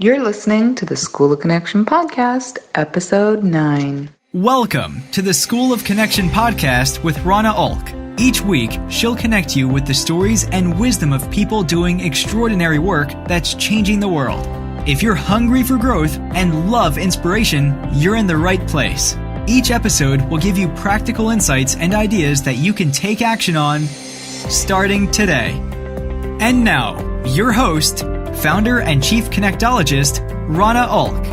You're listening to the School of Connection podcast, episode 9. Welcome to the School of Connection podcast with Rana Ulk. Each week, she'll connect you with the stories and wisdom of people doing extraordinary work that's changing the world. If you're hungry for growth and love inspiration, you're in the right place. Each episode will give you practical insights and ideas that you can take action on starting today. And now, your host, founder and chief connectologist, Rana Ulk.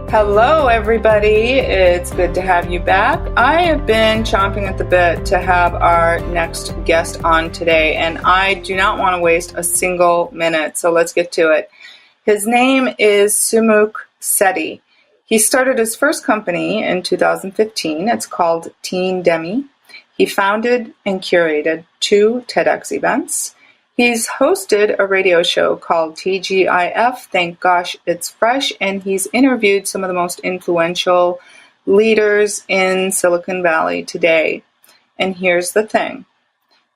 Hello, everybody. It's good to have you back. I have been chomping at the bit to have our next guest on today, and I do not want to waste a single minute, so let's get to it. His name is Sumukh Setty. He started his first company in 2015. It's called Teen Demi. He founded and curated 2 TEDX events. He's hosted a radio show called TGIF, Thank Gosh It's Fresh, and he's interviewed some of the most influential leaders in Silicon Valley today. And here's the thing.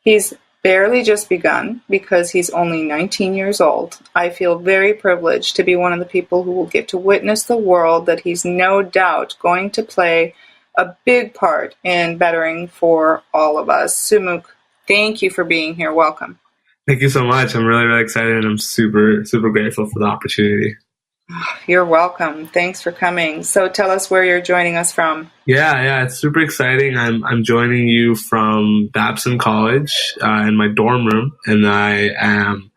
He's barely just begun because he's only 19 years old. I feel very privileged to be one of the people who will get to witness the world that he's no doubt going to play a big part in bettering for all of us. Sumukh, thank you for being here. Welcome. Thank you so much. I'm really, really excited, and I'm super, super grateful for the opportunity. You're welcome. Thanks for coming. So tell us where you're joining us from. Yeah, it's super exciting. I'm joining you from Babson College in my dorm room, and I am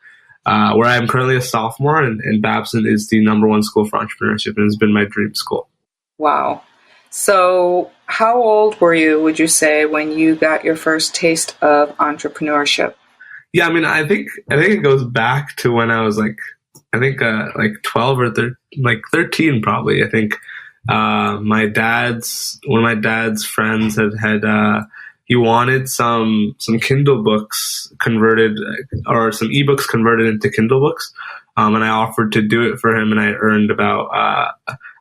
where I am currently a sophomore, and Babson is the #1 school for entrepreneurship, and it's been my dream school. Wow. So how old were you, would you say, when you got your first taste of entrepreneurship? Yeah, I mean, I think it goes back to when I was like 12 or 13 probably. I think one of my dad's friends had he wanted some Kindle books converted, or some ebooks converted into Kindle books, and I offered to do it for him, and I earned about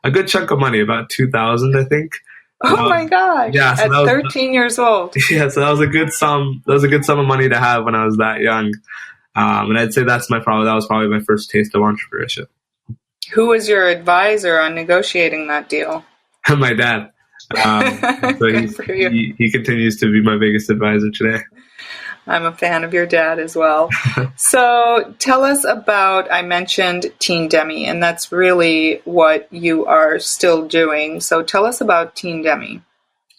a good chunk of money, about $2,000, I think. Oh my God! Yeah, so at 13 years old. Yeah, so that was a good sum. That was a good sum of money to have when I was that young, and I'd say that was probably my first taste of entrepreneurship. Who was your advisor on negotiating that deal? My dad. So he continues to be my biggest advisor today. I'm a fan of your dad as well. So tell us about, I mentioned Teen Demi, and that's really what you are still doing. So tell us about Teen Demi.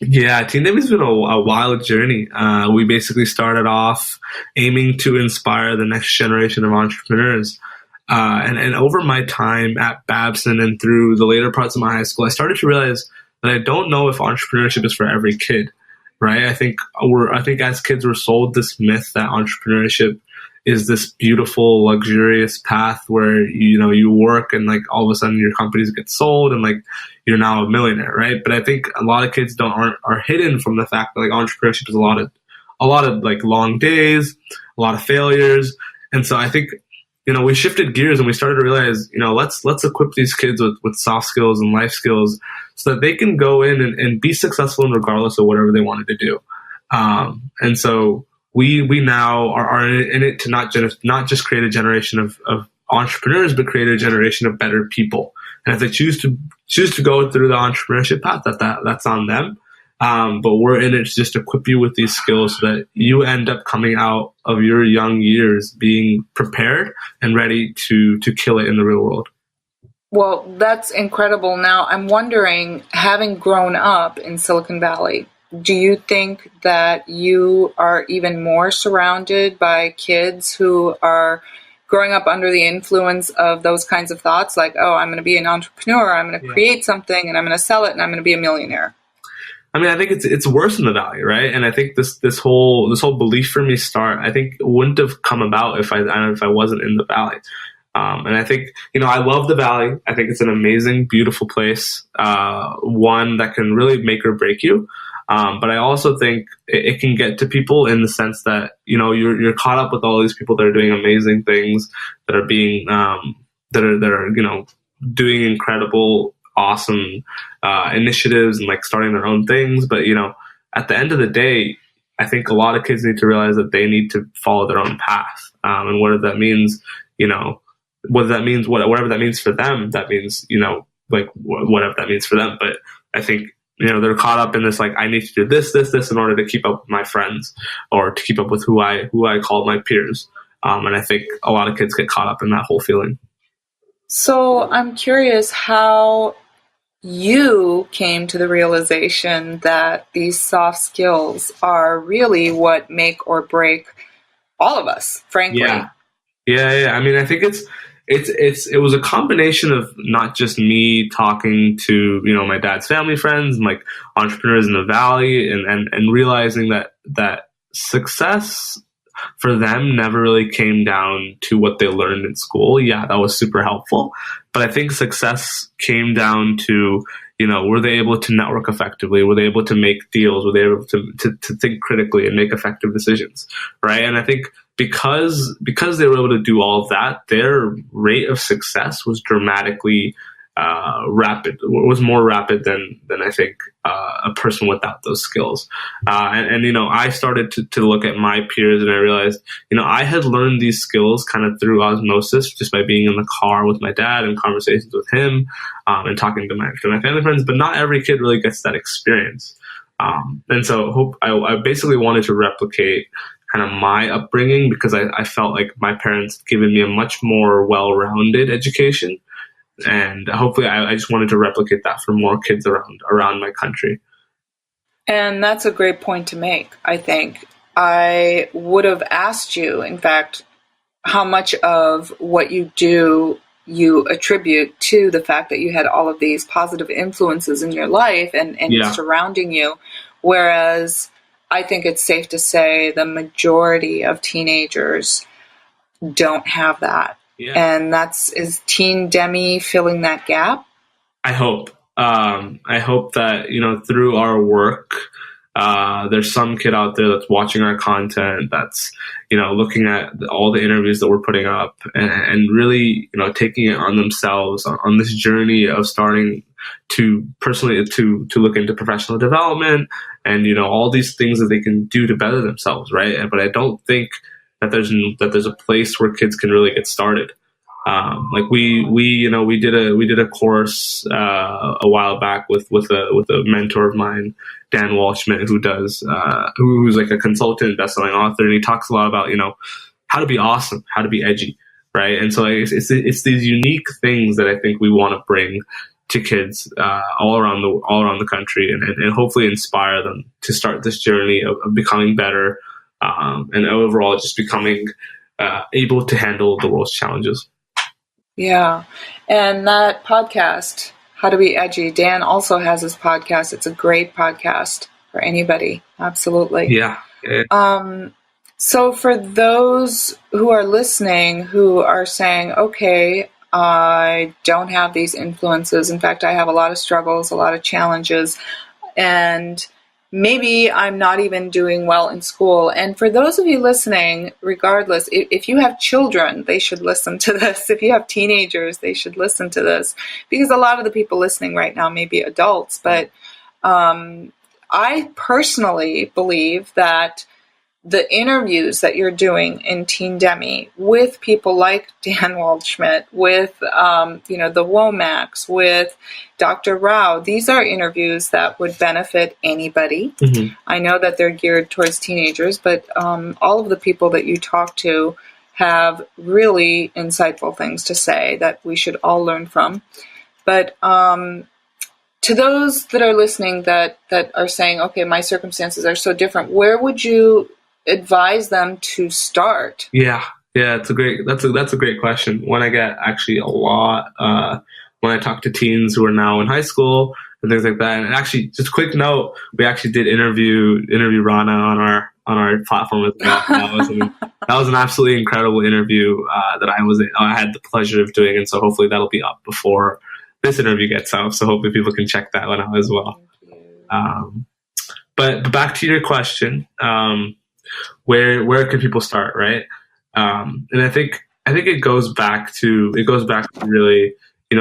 Yeah, Teen Demi's been a wild journey. We basically started off aiming to inspire the next generation of entrepreneurs. And over my time at Babson and through the later parts of my high school, I started to realize that I don't know if entrepreneurship is for every kid. Right. I think as kids we're sold this myth that entrepreneurship is this beautiful, luxurious path where, you work and like all of a sudden your companies get sold and like you're now a millionaire. Right. But I think a lot of kids are hidden from the fact that like entrepreneurship is a lot of like long days, a lot of failures. And so I think, we shifted gears and we started to realize, let's equip these kids with soft skills and life skills so that they can go in and be successful in regardless of whatever they wanted to do. And so we now are in it to not just create a generation of entrepreneurs, but create a generation of better people. And if they choose to go through the entrepreneurship path, that's on them. But we're in it to just equip you with these skills so that you end up coming out of your young years being prepared and ready to kill it in the real world. Well, that's incredible. Now, I'm wondering, having grown up in Silicon Valley, do you think that you are even more surrounded by kids who are growing up under the influence of those kinds of thoughts, like, oh, I'm going to be an entrepreneur, I'm going to create something, and I'm going to sell it, and I'm going to be a millionaire? I mean, I think it's worse in the Valley, right? And I think this whole belief for me I think wouldn't have come about if I wasn't in the Valley. And I think, I love the Valley. I think it's an amazing, beautiful place, one that can really make or break you. But I also think it can get to people in the sense that, you're caught up with all these people that are doing amazing things, that are being, that are doing incredible, awesome initiatives and like starting their own things. But, at the end of the day, I think a lot of kids need to realize that they need to follow their own path. And whether that means, whether that means whatever that means for them, that means, like whatever that means for them. But I think, they're caught up in this, like, I need to do this in order to keep up with my friends or to keep up with who I call my peers. And I think a lot of kids get caught up in that whole feeling. So I'm curious how you came to the realization that these soft skills are really what make or break all of us, frankly. Yeah. I mean, I think it was a combination of not just me talking to, my dad's family friends and like entrepreneurs in the Valley and realizing that success for them never really came down to what they learned in school. Yeah, that was super helpful. But I think success came down to, were they able to network effectively? Were they able to make deals? Were they able to think critically and make effective decisions? Right. And I think because they were able to do all of that, their rate of success was dramatically rapid. It was more rapid than I think a person without those skills. And I started to look at my peers, and I realized, I had learned these skills kind of through osmosis, just by being in the car with my dad and conversations with him, and talking to my family friends. But not every kid really gets that experience. And so I basically wanted to replicate kind of my upbringing, because I felt like my parents had given me a much more well-rounded education. And hopefully I just wanted to replicate that for more kids around my country. And that's a great point to make, I think. I would have asked you, in fact, how much of what you do you attribute to the fact that you had all of these positive influences in your life and surrounding you. Whereas I think it's safe to say the majority of teenagers don't have that. Yeah. And is Teen Demi filling that gap? I hope that, through our work, there's some kid out there that's watching our content, that's, looking at all the interviews that we're putting up and really, taking it on themselves on this journey of starting to personally to look into professional development and, all these things that they can do to better themselves. Right. But I don't think that there's a place where kids can really get started. Like we did a course a while back with a mentor of mine, Dan Walshman, who's like a consultant, best-selling author, and he talks a lot about how to be awesome, how to be edgy, right? And so it's these unique things that I think we want to bring to kids all around the country, and hopefully inspire them to start this journey of becoming better, and overall just becoming able to handle the world's challenges. Yeah. And that podcast, How to Be Edgy, Dan also has his podcast. It's a great podcast for anybody. Absolutely. Yeah. So for those who are listening, who are saying, okay, I don't have these influences. In fact, I have a lot of struggles, a lot of challenges, and maybe I'm not even doing well in school. And for those of you listening, regardless, if you have children, they should listen to this. If you have teenagers, they should listen to this, because a lot of the people listening right now may be adults. But I personally believe that the interviews that you're doing in Teen Demi with people like Dan Waldschmidt, with the Womacs, with Dr. Rao, these are interviews that would benefit anybody. Mm-hmm. I know that they're geared towards teenagers, but all of the people that you talk to have really insightful things to say that we should all learn from. But to those that are listening that are saying, okay, my circumstances are so different, where would you advise them to start? Yeah, that's a great question. One I get actually a lot when I talk to teens who are now in high school and things like that. And actually, just a quick note, we actually did interview Rana on our platform as well. That was an absolutely incredible interview that I had the pleasure of doing, and so hopefully that'll be up before this interview gets out. So hopefully people can check that one out as well. But back to your question. Where can people start, right? And I think it goes back to really,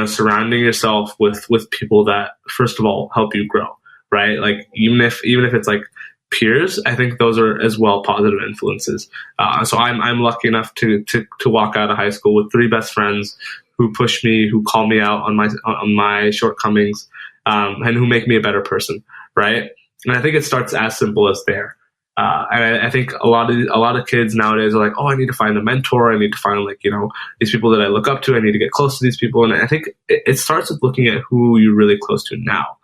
surrounding yourself with people that, first of all, help you grow, right? Like even if it's like peers, I think those are as well positive influences. So I'm lucky enough to walk out of high school with 3 best friends who push me, who call me out on my shortcomings, and who make me a better person, right? And I think it starts as simple as there. And I think a lot of kids nowadays are like, oh, I need to find a mentor. I need to find these people that I look up to. I need to get close to these people. And I think it starts with looking at who you're really close to now.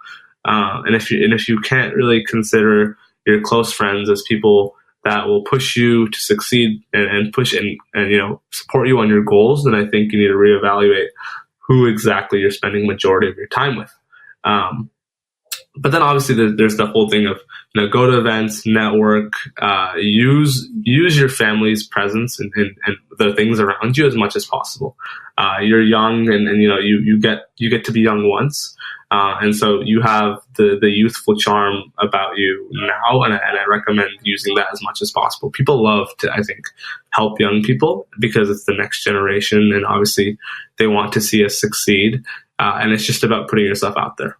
And if you can't really consider your close friends as people that will push you to succeed and push and support you on your goals, then I think you need to reevaluate who exactly you're spending majority of your time with. But then obviously there's the whole thing of go to events, network, use your family's presence and the things around you as much as possible. You're young and you get to be young once. And so you have the youthful charm about you now, and I recommend using that as much as possible. People love to, I think, help young people because it's the next generation, and obviously they want to see us succeed. And it's just about putting yourself out there.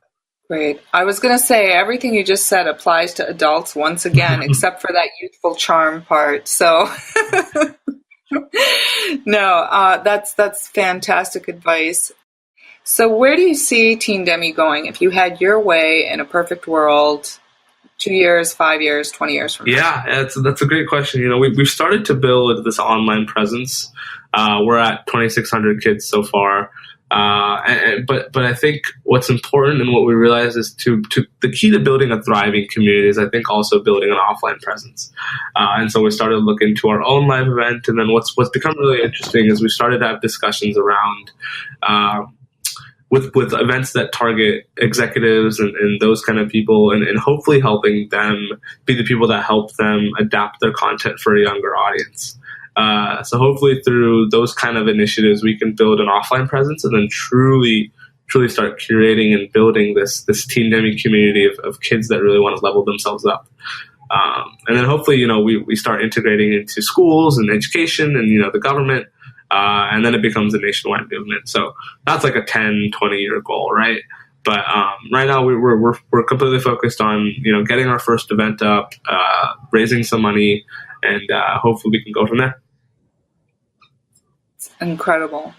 Great. I was going to say everything you just said applies to adults once again, except for that youthful charm part. So, no, that's fantastic advice. So where do you see Teen Demi going if you had your way in a perfect world 2 years, 5 years, 20 years from now? Yeah, that's a great question. We've started to build this online presence. We're at 2,600 kids so far. But I think what's important and what we realize is to the key to building a thriving community is I think also building an offline presence. And so we started to look into our own live event, and then what's become really interesting is we started to have discussions around with events that target executives and those kind of people, and hopefully helping them be the people that help them adapt their content for a younger audience. So hopefully through those kind of initiatives, we can build an offline presence and then truly start curating and building this Teen Demi community of kids that really want to level themselves up. And then hopefully, we start integrating into schools and education and, the government, and then it becomes a nationwide movement. So that's like a 10, 20-year goal, right? But right now we're completely focused on, getting our first event up, raising some money, and hopefully we can go from there. Incredible.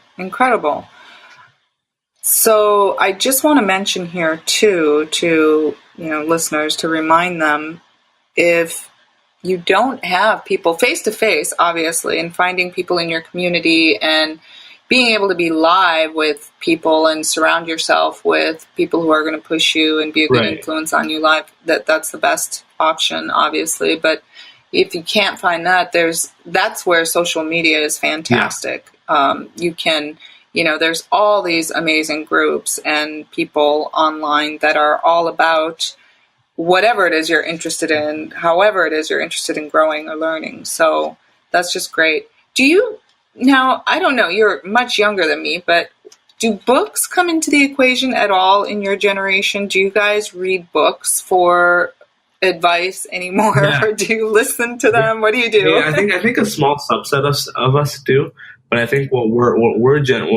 So I just want to mention here too to listeners, to remind them, if you don't have people face to face, obviously, and finding people in your community and being able to be live with people and surround yourself with people who are going to push you and be a good influence on you live, that's the best option, obviously. But if you can't find that, that's where social media is fantastic. You can, there's all these amazing groups and people online that are all about whatever it is you're interested in, however it is you're interested in growing or learning. So that's just great. Now, I don't know, you're much younger than me, but do books come into the equation at all in your generation? Do you guys read books for advice anymore, or do you listen to them? What do you do? Yeah, I think a small subset of us do, but I think what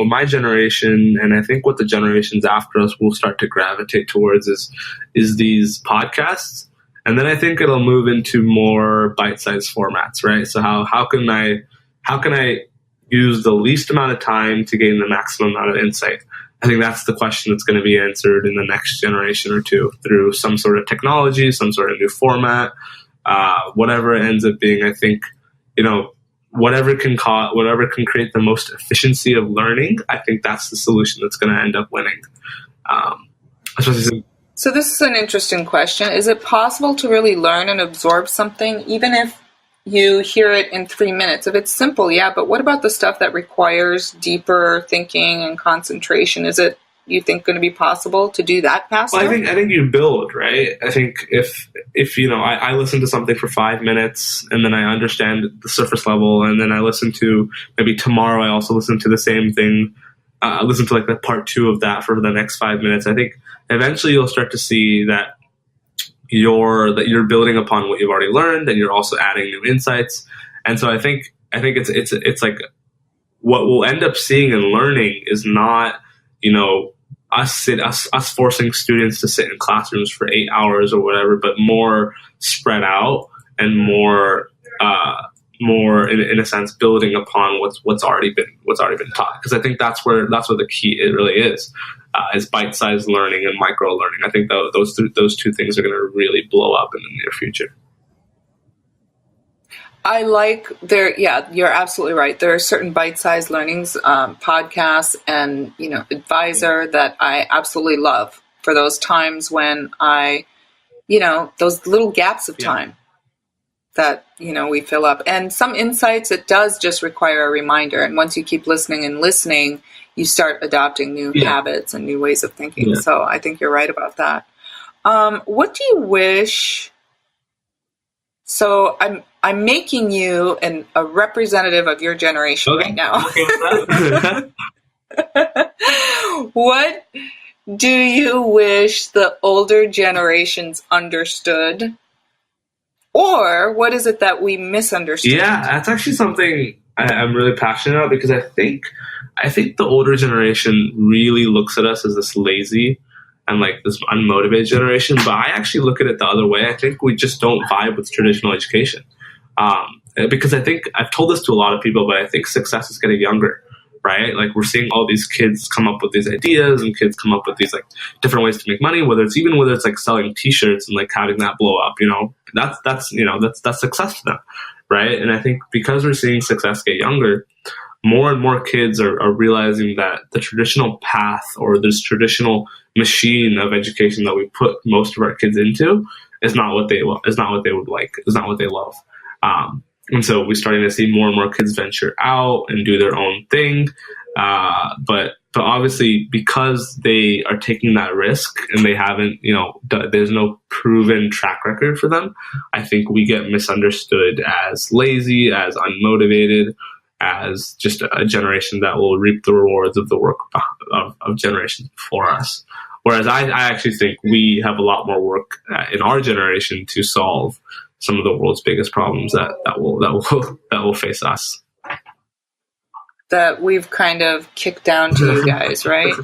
my generation, and I think what the generations after us will start to gravitate towards is these podcasts, and then I think it'll move into more bite-sized formats, right? So how can I use the least amount of time to gain the maximum amount of insight? I think that's the question that's going to be answered in the next generation or two through some sort of technology, some sort of new format, whatever it ends up being. I think, whatever can create the most efficiency of learning, I think that's the solution that's going to end up winning. So this is an interesting question. Is it possible to really learn and absorb something, even if you hear it in 3 minutes? If it's simple, yeah, but what about the stuff that requires deeper thinking and concentration? Is it, you think, going to be possible to do that faster? Well, I think you build, right? I think if I listen to something for 5 minutes and then I understand the surface level, and then I listen to, maybe tomorrow I also listen to the same thing, listen to like the part 2 of that for the next 5 minutes, I think eventually you'll start to see that you're building upon what you've already learned, and you're also adding new insights. And so I think it's like what we'll end up seeing and learning is not, us forcing students to sit in classrooms for 8 hours or whatever, but more spread out and more in a sense building upon what's already been taught. Because I think that's where the key it really is bite-sized learning and micro learning. I think those two things are going to really blow up in the near future. I like you're absolutely right. There are certain bite-sized learnings, podcasts and, Advisor that I absolutely love for those times when those little gaps of time that, we fill up. And some insights, it does just require a reminder. And once you keep listening and listening, you start adopting new habits and new ways of thinking. Yeah. So I think you're right about that. What do you wish... So I'm making you a representative of your generation right now. What do you wish the older generations understood? Or what is it that we misunderstood? Yeah, that's actually something I'm really passionate about, because I think the older generation really looks at us as this lazy and like this unmotivated generation, but I actually look at it the other way. I think we just don't vibe with traditional education. Because I think I've told this to a lot of people, but I think success is getting younger, right? Like we're seeing all these kids come up with these ideas and kids come up with these like different ways to make money, whether it's like selling t-shirts and like having that blow up, that's success to them, right? And I think because we're seeing success get younger, more and more kids are realizing that the traditional path or this traditional machine of education that we put most of our kids into is not what they love. Is not what they would like. Is not what they love. And so we're starting to see more and more kids venture out and do their own thing. But obviously, because they are taking that risk and they haven't, there's no proven track record for them, I think we get misunderstood as lazy, as unmotivated, as just a generation that will reap the rewards of the work of generations before us. Whereas I actually think we have a lot more work in our generation to solve some of the world's biggest problems that will face us. That we've kind of kicked down to you guys, right?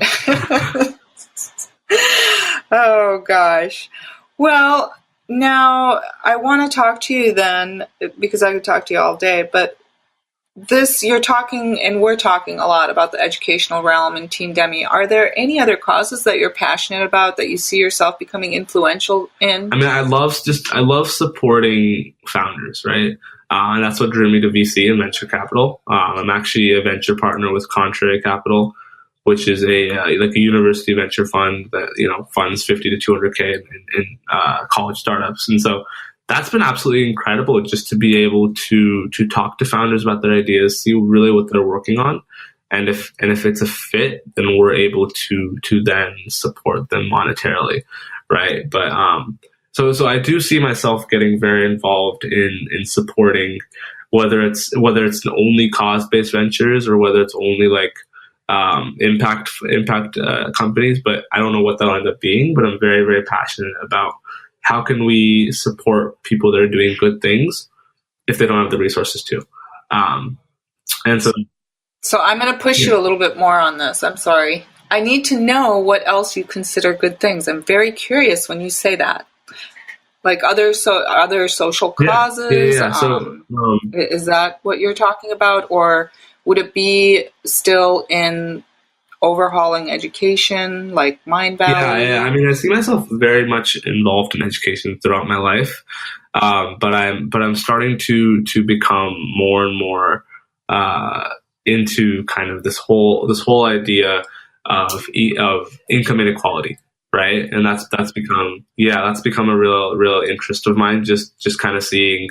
Oh gosh. Well, now I want to talk to you then, because I could talk to you all day, but you're talking, and we're talking a lot about the educational realm and Team Demi. Are there any other causes that you're passionate about that you see yourself becoming influential in? I mean, I love supporting founders, right? And that's what drew me to VC and venture capital. I'm actually a venture partner with Contrary Capital, which is a university venture fund that funds 50 to 200K in college startups, and so that's been absolutely incredible, just to be able to talk to founders about their ideas, see really what they're working on, and if it's a fit, then we're able to then support them monetarily, right? But so I do see myself getting very involved in supporting, whether it's only cause-based ventures or whether it's only like impact companies, but I don't know what that'll end up being. But I'm very, very passionate about how can we support people that are doing good things if they don't have the resources to. And so I'm going to push you a little bit more on this. I'm sorry. I need to know what else you consider good things. I'm very curious when you say that. Like other social causes. Yeah. So, is that what you're talking about? Or would it be still in overhauling education, like Mindvalley? Yeah. I mean, I see myself very much involved in education throughout my life, but I'm starting to become more and more into kind of this whole idea of income inequality, right? And that's become a real interest of mine. Just kind of seeing,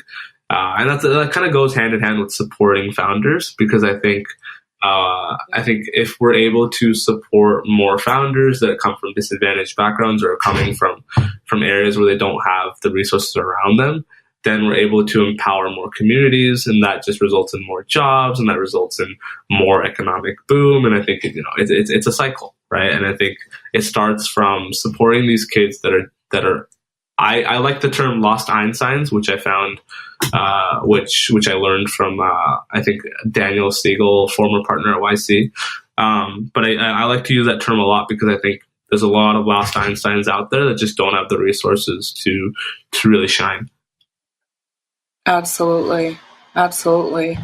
and that kind of goes hand in hand with supporting founders, because I think if we're able to support more founders that come from disadvantaged backgrounds or are coming from areas where they don't have the resources around them, then we're able to empower more communities, and that just results in more jobs, and that results in more economic boom. And I think it's a cycle, right? And I think it starts from supporting these kids that are I like the term lost Einsteins, which I found, which I learned from, I think, Daniel Siegel, former partner at YC. But I like to use that term a lot because I think there's a lot of lost Einsteins out there that just don't have the resources to really shine. Absolutely. Absolutely.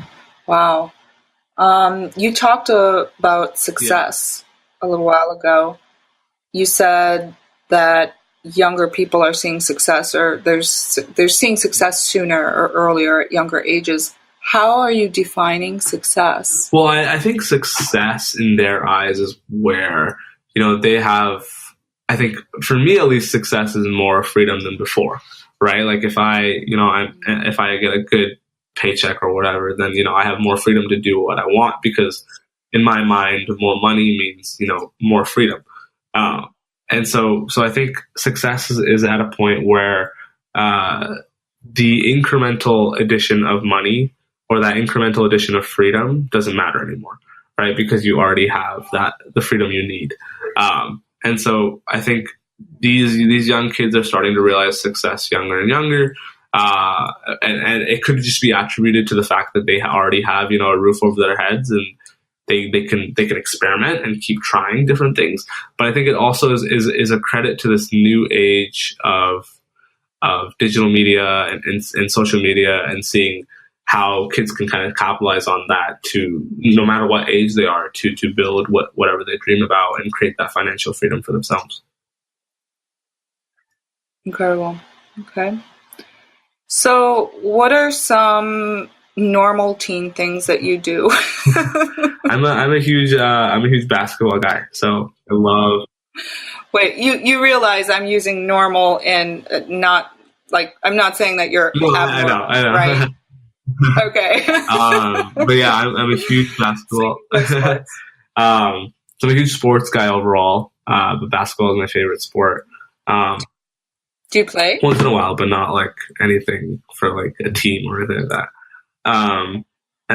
Wow. You talked about success a little while ago. You said that younger people are seeing success, or they're seeing success sooner or earlier at younger ages. How are you defining success? Well, I think success in their eyes is where, they have, I think for me at least, success is more freedom than before, right? Like if if I get a good paycheck or whatever, then, I have more freedom to do what I want, because in my mind, more money means, more freedom. And so I think success is at a point where the incremental addition of money or that incremental addition of freedom doesn't matter anymore, right? Because you already have the freedom you need. And so I think these young kids are starting to realize success younger and younger. And it could just be attributed to the fact that they already have, a roof over their heads, and they can experiment and keep trying different things. But I think it also is a credit to this new age of digital media and social media, and seeing how kids can kind of capitalize on that to, no matter what age they are, to build whatever they dream about and create that financial freedom for themselves. Incredible. Okay. So what are some normal teen things that you do? I'm a huge basketball guy, so I love. Wait, you realize I'm using normal and not like, I'm not saying that you're abnormal, I know. Right? Okay. But yeah, I'm a huge basketball. So I'm a huge sports guy overall. But basketball is my favorite sport. Do you play? Once in a while, but not like anything for like a team or anything like that. And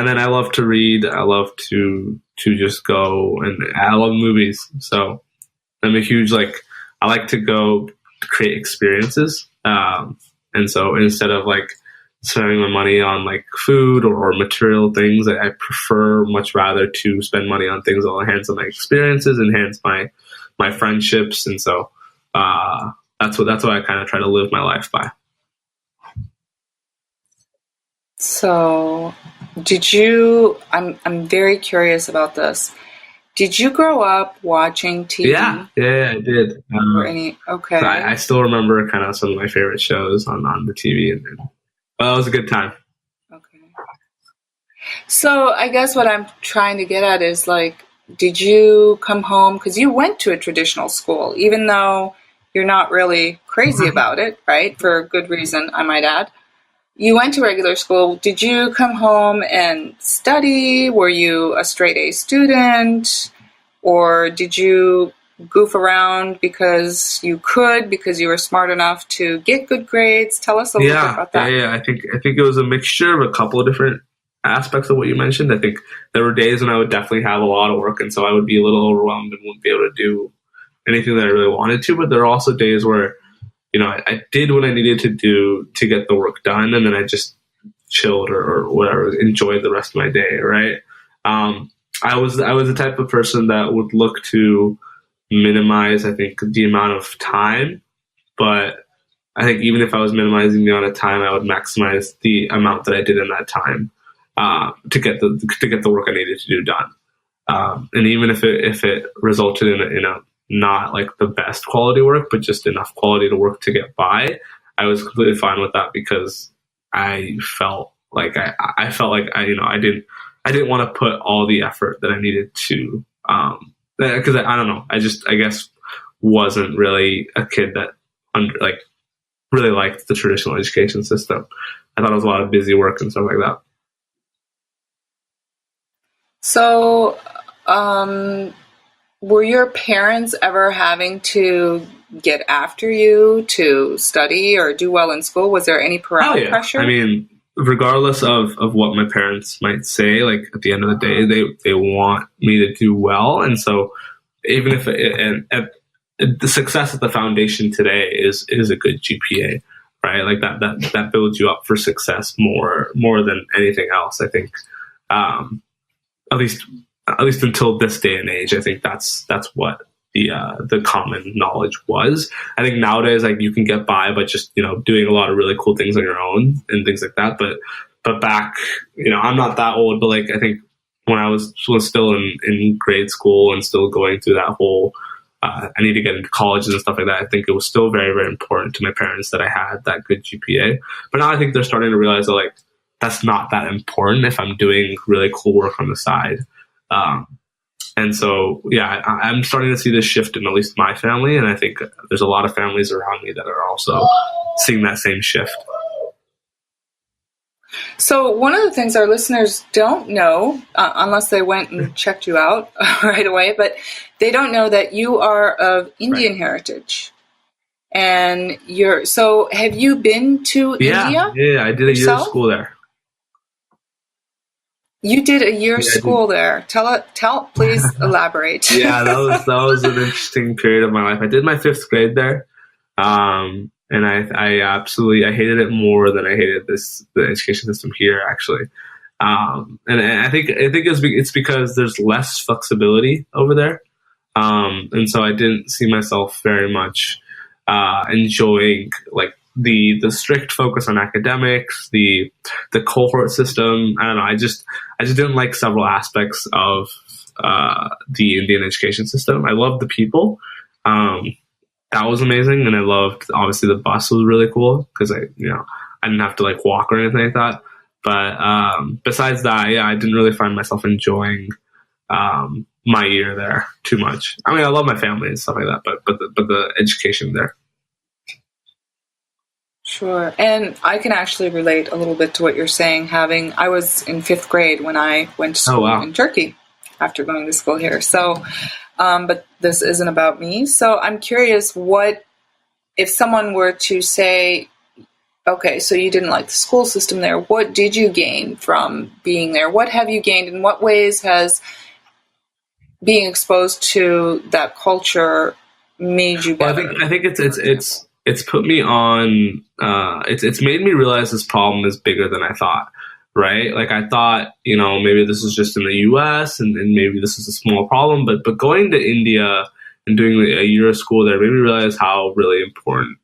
then I love to read. I love to just go, and I love movies. So I'm a huge, I like to go create experiences. And so instead of spending my money on food or material things, I prefer much rather to spend money on things that will enhance my experiences, enhance my friendships. And so that's what I kind of try to live my life by. So I'm very curious about this. Did you grow up watching TV? Yeah, I did. Okay. So I still remember kind of some of my favorite shows on the TV, and well, it was a good time. Okay. So I guess what I'm trying to get at is did you come home, because you went to a traditional school, even though you're not really crazy about it, right? For a good reason, I might add. You went to regular school. Did you come home and study? Were you a straight A student? Or did you goof around because you were smart enough to get good grades? Tell us a little bit about that. Yeah. I think it was a mixture of a couple of different aspects of what you mentioned. I think there were days when I would definitely have a lot of work, and so I would be a little overwhelmed and wouldn't be able to do anything that I really wanted to. But there are also days where I did what I needed to do to get the work done, and then I just chilled or whatever, enjoyed the rest of my day, right? I was the type of person that would look to minimize, I think, the amount of time, but I think even if I was minimizing the amount of time, I would maximize the amount that I did in that time to get the work I needed to do done. And even if it resulted in a not the best quality work, but just enough quality to work to get by, I was completely fine with that, because I felt like I didn't want to put all the effort that I needed to, because I don't know, I guess wasn't really a kid that really liked the traditional education system. I thought it was a lot of busy work and stuff like that. So, were your parents ever having to get after you to study or do well in school? Was there any parental pressure? I mean, regardless of what my parents might say, at the end of the day, they want me to do well. And so even if the success at the foundation today is a good GPA, right? That builds you up for success more than anything else. I think, at least at least until this day and age, I think that's what the common knowledge was. I think nowadays, like, you can get by by just, doing a lot of really cool things on your own and things like that. But back, I'm not that old, but like, I think when I was still in grade school and still going through that whole, I need to get into colleges and stuff like that, I think it was still very, very important to my parents that I had that good GPA. But now I think they're starting to realize that, like, that's not that important if I'm doing really cool work on the side. And so, yeah, I'm starting to see this shift in at least my family, and I think there's a lot of families around me that are also seeing that same shift. So one of the things our listeners don't know, unless they went and checked you out right away, but they don't know that you are of Indian heritage. And so have you been to India? Yeah, I did a year of school there. You did a year of school there. Tell, please elaborate. Yeah, that was an interesting period of my life. I did my 5th grade there. And I absolutely, I hated it more than I hated the education system here, actually. And I think it's because there's less flexibility over there. And so I didn't see myself very much, enjoying, like, the strict focus on academics, the cohort system. I don't know. I just didn't like several aspects of, the Indian education system. I loved the people. That was amazing, and I loved, obviously, the bus was really cool because I didn't have to, like, walk or anything like that. But besides that, yeah, I didn't really find myself enjoying my year there too much. I mean, I love my family and stuff like that, but the education there. Sure, and I can actually relate a little bit to what you're saying. I was in 5th grade when I went to school in Turkey after going to school here. So. But this isn't about me. So I'm curious, what if someone were to say, okay, so you didn't like the school system there. What did you gain from being there? What have you gained? In what ways has being exposed to that culture made you better? Well, I think it's put me on. It's made me realize this problem is bigger than I thought. Right? Like, I thought, maybe this is just in the US and maybe this is a small problem, but going to India and doing a year of school there made me realize how really important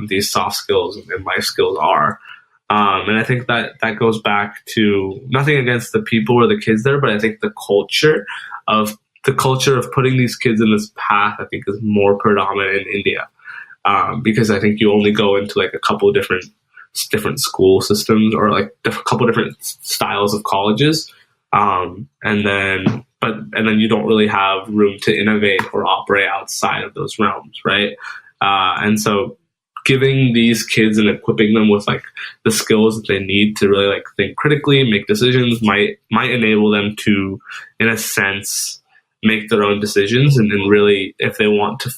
these soft skills and life skills are. And I think that goes back to nothing against the people or the kids there, but I think the culture of putting these kids in this path, I think, is more predominant in India. Because I think you only go into, like, a couple of different school systems or, like, a couple different styles of colleges, and then you don't really have room to innovate or operate outside of those realms, right? And so giving these kids and equipping them with, like, the skills that they need to really, like, think critically, make decisions, might enable them to, in a sense, make their own decisions, and really, if they want to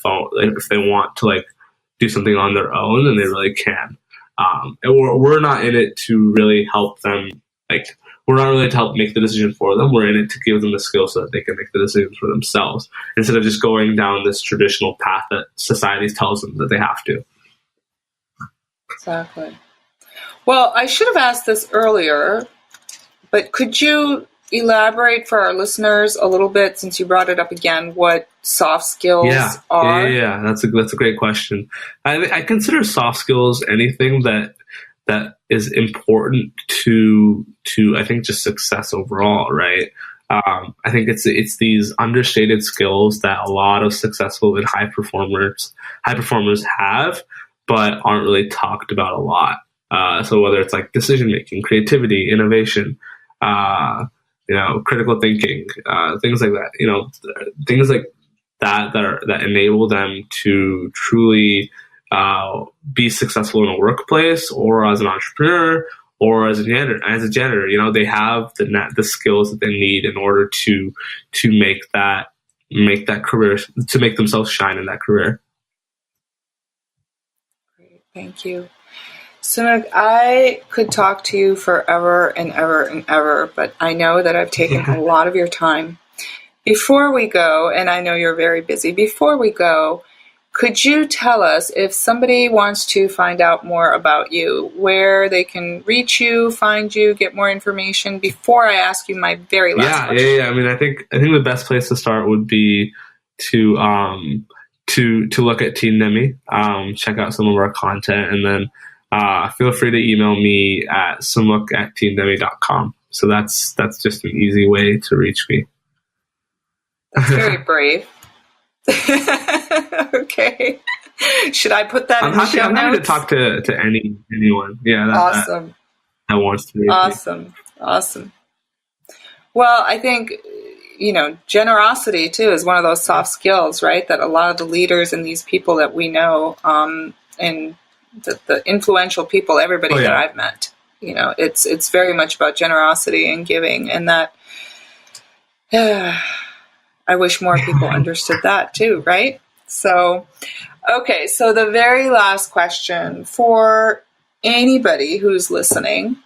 like do something on their own, then they really can. And we're not in it to really help them, like, we're not really to help make the decision for them. We're in it to give them the skills so that they can make the decisions for themselves, instead of just going down this traditional path that society tells them that they have to. Exactly. Well, I should have asked this earlier, but could you elaborate for our listeners a little bit, since you brought it up again, what soft skills are? Yeah. That's a great question. I consider soft skills anything that is important to I think just success overall, right? I think it's these understated skills that a lot of successful and high performers have, but aren't really talked about a lot. So whether it's, like, decision making, creativity, innovation, critical thinking, things like that, things like that enable them to truly be successful in a workplace or as an entrepreneur or as a janitor. They have the skills that they need in order to make that career, to make themselves shine in that career. Great, thank you. Sumukh, I could talk to you forever and ever and ever, but I know that I've taken a lot of your time. Before we go, and I know you're very busy, before we go, Could you tell us, if somebody wants to find out more about you, where they can reach you, find you, get more information, before I ask you my very last question? Yeah. I mean, I think the best place to start would be to look at Team Nemi, check out some of our content, and then feel free to email me at sumukh@teamnemi.com. So that's just an easy way to reach me. That's very brave. Okay. Should I put that in the show notes? I'm happy to talk to anyone. Yeah. Awesome. That wants to reach me. Awesome. Well, I think, generosity too is one of those soft skills, right? That a lot of the leaders and these people that we know, and the influential people, everybody that I've met, it's very much about generosity and giving, and that I wish more people understood that too, right? So, okay, so the very last question for anybody who's listening,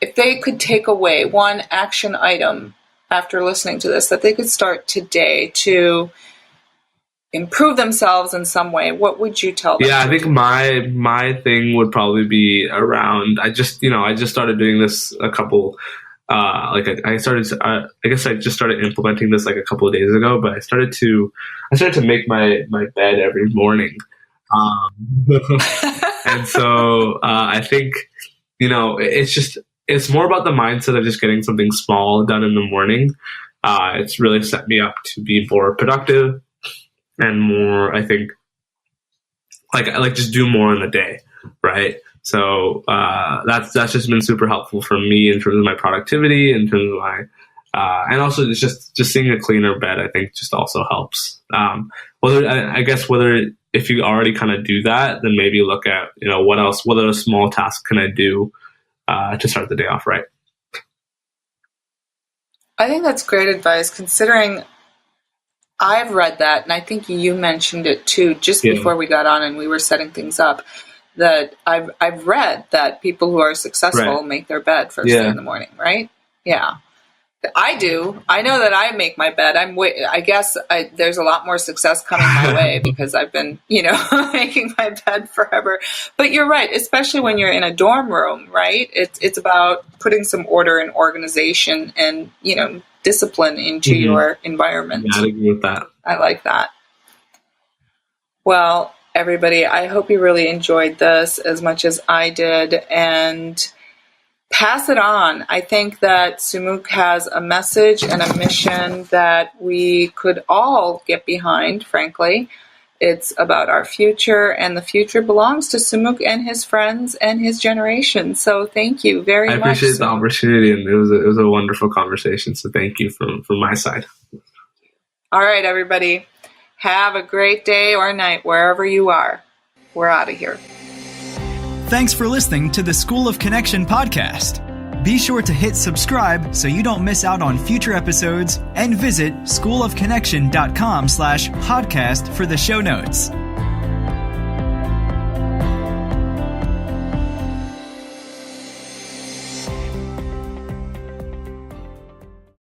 if they could take away one action item after listening to this that they could start today to improve themselves in some way, what would you tell them? Yeah, I think my thing would probably be around, I just started doing this a couple, I guess I just started implementing this like a couple of days ago, but I started to make my bed every morning. And so I think, it's more about the mindset of just getting something small done in the morning. It's really set me up to be more productive and more, I think, like just do more in the day, right? So that's just been super helpful for me in terms of my productivity, in terms of my and also just seeing a cleaner bed, I think just also helps. Whether if you already kind of do that, then maybe look at what other small tasks can I do to start the day off right. I think that's great advice, considering I've read that, and I think you mentioned it too just before we got on and we were setting things up, that I've read that people who are successful make their bed first thing in the morning, right? Yeah. I do. I know that I make my bed. I guess there's a lot more success coming my way because I've been, making my bed forever. But you're right, especially when you're in a dorm room, right? It's about putting some order and organization and, discipline into your environment. Yeah, I agree with that. I like that. Well, everybody, I hope you really enjoyed this as much as I did, and pass it on. I think that Sumukh has a message and a mission that we could all get behind, frankly. It's about our future, and the future belongs to Sumukh and his friends and his generation. So thank you very much. I appreciate the opportunity, and it was a wonderful conversation. So thank you from my side. All right, everybody. Have a great day or night wherever you are. We're out of here. Thanks for listening to the School of Connection podcast. Be sure to hit subscribe so you don't miss out on future episodes, and visit schoolofconnection.com/podcast for the show notes.